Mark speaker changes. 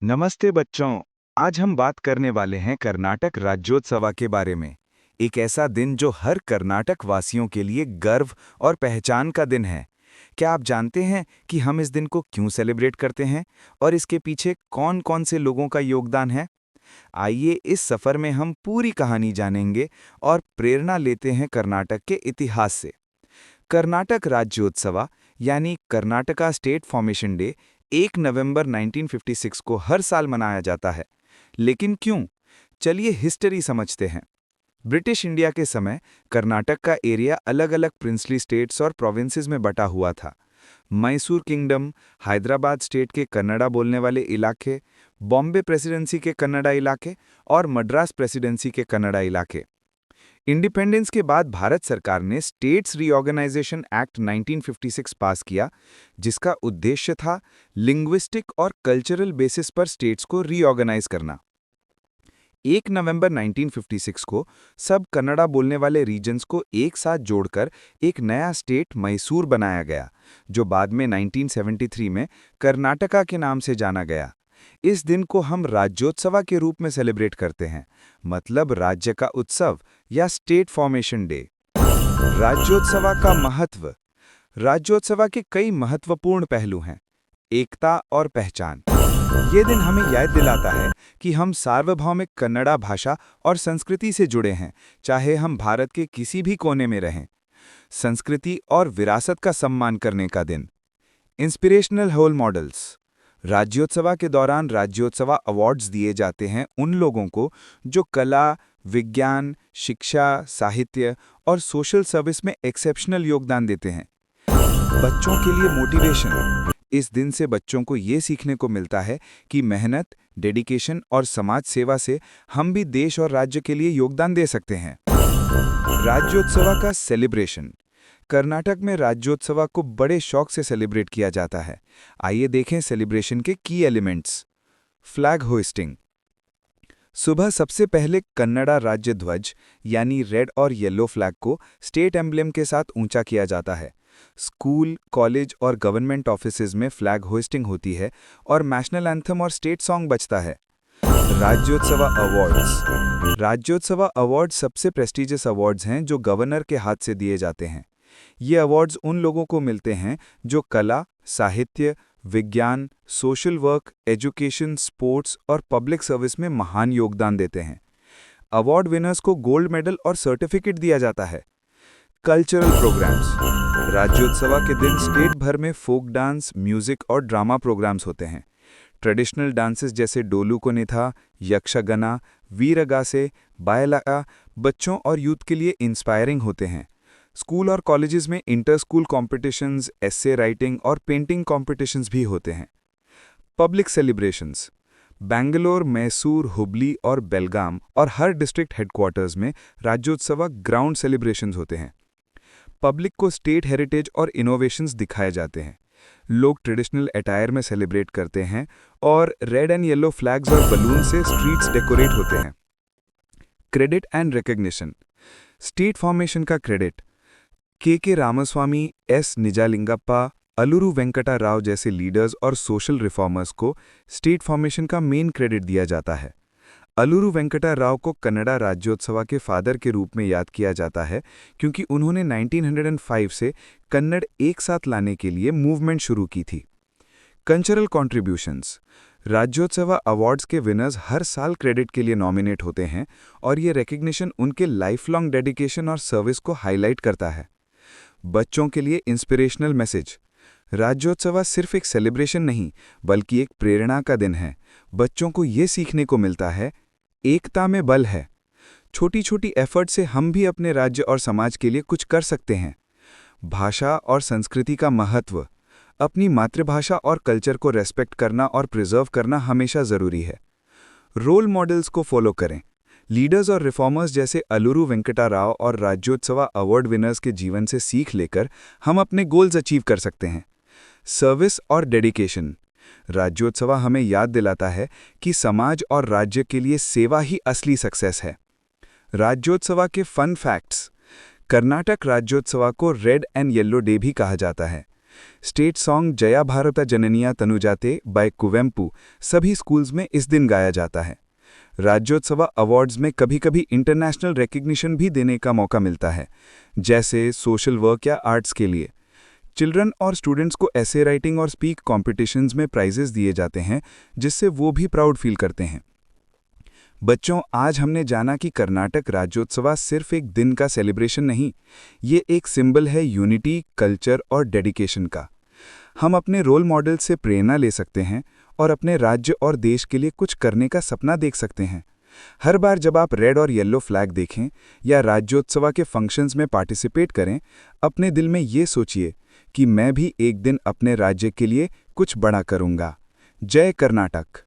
Speaker 1: नमस्ते बच्चों। आज हम बात करने वाले हैं कर्नाटक राज्योत्सव के बारे में। एक ऐसा दिन जो हर कर्नाटक वासियों के लिए गर्व और पहचान का दिन है। क्या आप जानते हैं कि हम इस दिन को क्यों सेलिब्रेट करते हैं और इसके पीछे कौन-कौन से लोगों का योगदान है? आइए इस सफर में हम पूरी कहानी जानेंगे और प्रेरणा लेते हैं कर्नाटक के इतिहास से। कर्नाटक राज्योत्सव यानी कर्नाटका स्टेट फॉर्मेशन डे 1 नवंबर 1956 को हर साल मनाया जाता है। लेकिन क्यों? चलिए हिस्ट्री समझते हैं। ब्रिटिश इंडिया के समय कर्नाटक का एरिया अलग-अलग प्रिंसली स्टेट्स और प्रोविंसेस में बटा हुआ था। मैसूर किंगडम, हैदराबाद स्टेट के कन्नड़ा बोलने वाले इलाके, बॉम्बे प्रेसिडेंसी के कन्नड़ा इलाके और मद्रास प्रेसिडेंसी के कन्नड़ा इलाके। इंडिपेंडेंस के बाद भारत सरकार ने स्टेट्स रीऑर्गेनाइजेशन एक्ट 1956 पास किया, जिसका उद्देश्य था लिंग्विस्टिक और कल्चरल बेसिस पर स्टेट्स को रीऑर्गेनाइज करना। 1 नवंबर 1956 को सब कन्नड़ा बोलने वाले रीजन्स को एक साथ जोड़कर एक नया स्टेट मैसूर बनाया गया, जो बाद में 1973 में कर्नाटका के नाम से जाना गया। इस दिन को हम राज्योत्सव के रूप में सेलिब्रेट करते हैं, मतलब राज्य का उत्सव या स्टेट फॉर्मेशन डे। राज्योत्सव का महत्व। राज्योत्सव के कई महत्वपूर्ण पहलू हैं। एकता और पहचान। ये दिन हमें याद दिलाता है कि हम सार्वभौमिक कन्नड़ा भाषा और संस्कृति से जुड़े हैं, चाहे हम भारत के किसी भी कोने में रहें। संस्कृति और विरासत का सम्मान करने का दिन। Inspirational role models. राज्योत्सव के दौरान राज्योत्सव अवार्ड्स दिए जाते हैं उन लोगों को जो कला, विज्ञान, शिक्षा, साहित्य और सोशल सर्विस में एक्सेप्शनल योगदान देते हैं। बच्चों के लिए मोटिवेशन। इस दिन से बच्चों को ये सीखने को मिलता है कि मेहनत, डेडिकेशन और समाज सेवा से हम भी देश और राज्य के लिए योगदान दे सकते हैं। राज्योत्सव का सेलिब्रेशन। कर्नाटक में राज्योत्सव को बड़े शौक से सेलिब्रेट किया जाता है। आइए देखें सेलिब्रेशन के की एलिमेंट्स। Flag hoisting. सुबह सबसे पहले कन्नड़ा राज्य ध्वज यानी रेड और येलो फ्लैग को स्टेट एम्ब्लेम के साथ ऊंचा किया जाता है। स्कूल, कॉलेज और गवर्नमेंट ऑफिसेज में फ्लैग होइस्टिंग होती है और नेशनल एंथम और स्टेट सॉन्ग बजता है। राज्योत्सव अवार्ड्स। राज्योत्सव अवार्ड सबसे प्रेस्टिजियस अवार्ड्स हैं जो गवर्नर के हाथ से दिए जाते हैं। ये अवार्ड्स उन लोगों को मिलते हैं जो कला, साहित्य, विज्ञान, सोशल वर्क, एजुकेशन, स्पोर्ट्स और पब्लिक सर्विस में महान योगदान देते हैं। अवार्ड विनर्स को गोल्ड मेडल और सर्टिफिकेट दिया जाता है। Cultural programmes. राज्योत्सव के दिन स्टेट भर में फोक डांस, म्यूजिक और ड्रामा प्रोग्राम्स होते हैं। ट्रेडिशनल डांसेस जैसे डोलू कोनिथा, यक्षगना, वीरगासे, बायलाका बच्चों और यूथ के लिए इंस्पायरिंग होते हैं। स्कूल और कॉलेजेस में inter school competitions, essay writing और पेंटिंग कॉम्पिटिशन्स भी होते हैं। Public celebrations. बेंगलोर, मैसूर, हुबली और बेलगाम और हर डिस्ट्रिक्ट हेडक्वार्टर्स में राज्योत्सव ग्राउंड सेलिब्रेशंस होते हैं। पब्लिक को स्टेट हेरिटेज और इनोवेशंस दिखाए जाते हैं। लोग ट्रेडिशनल अटायर में सेलिब्रेट करते हैं और रेड एंड येलो फ्लैग्स और बलून से स्ट्रीट्स डेकोरेट होते हैं। Credit and recognition. State formation का क्रेडिट के रामास्वामी, एस निजालिंगप्पा, अलुरु वेंकटा राव जैसे लीडर्स और सोशल रिफॉर्मर्स को स्टेट फॉर्मेशन का मेन क्रेडिट दिया जाता है। अलुरु वेंकटा राव को कन्नड़ा राज्योत्सव के फादर के रूप में याद किया जाता है क्योंकि उन्होंने 1905 से कन्नड़ एक साथ लाने के लिए मूवमेंट शुरू की थी। Cultural contributions. राज्योत्सव अवार्ड्स के विनर्स हर साल क्रेडिट के लिए नॉमिनेट होते हैं और ये रिकग्निशन उनके लाइफ लॉन्ग डेडिकेशन और सर्विस को हाईलाइट करता है। बच्चों के लिए इंस्पिरेशनल मैसेज। राज्योत्सव सिर्फ एक सेलिब्रेशन नहीं, बल्कि एक प्रेरणा का दिन है। बच्चों को ये सीखने को मिलता है, एकता में बल है। छोटी छोटी एफर्ट से हम भी अपने राज्य और समाज के लिए कुछ कर सकते हैं। भाषा और संस्कृति का महत्व। अपनी मातृभाषा और कल्चर को रेस्पेक्ट करना और प्रिजर्व करना हमेशा ज़रूरी है। रोल मॉडल्स को फॉलो करें। लीडर्स और रिफॉर्मर्स जैसे अलुरु वेंकटा राव और राज्योत्सव अवार्ड विनर्स के जीवन से सीख लेकर हम अपने गोल्स अचीव कर सकते हैं। सर्विस और डेडिकेशन। राज्योत्सव हमें याद दिलाता है कि समाज और राज्य के लिए सेवा ही असली सक्सेस है। राज्योत्सव के फन फैक्ट्स। कर्नाटक राज्योत्सव को रेड एंड येलो डे भी कहा जाता है। स्टेट सॉन्ग जया भारता जननिया तनुजाते बाय कुवेम्पु सभी स्कूल्स में इस दिन गाया जाता है। राज्योत्सव अवार्ड्स में कभी-कभी इंटरनेशनल रिकग्निशन भी देने का मौका मिलता है, जैसे सोशल वर्क या आर्ट्स के लिए। चिल्ड्रन और स्टूडेंट्स को ऐसे राइटिंग और स्पीक कॉम्पिटिशन्स में प्राइजेस दिए जाते हैं, जिससे वो भी प्राउड फील करते हैं। बच्चों, आज हमने जाना कि कर्नाटक राज्योत्सव सिर्फ एक दिन का सेलिब्रेशन नहीं, ये एक सिंबल है यूनिटी, कल्चर और डेडिकेशन का। हम अपने रोल मॉडल से प्रेरणा ले सकते हैं और अपने राज्य और देश के लिए कुछ करने का सपना देख सकते हैं। हर बार जब आप रेड और येलो फ्लैग देखें या राज्योत्सव के फंक्शंस में पार्टिसिपेट करें, अपने दिल में ये सोचिए कि मैं भी एक दिन अपने राज्य के लिए कुछ बड़ा करूंगा। जय कर्नाटक।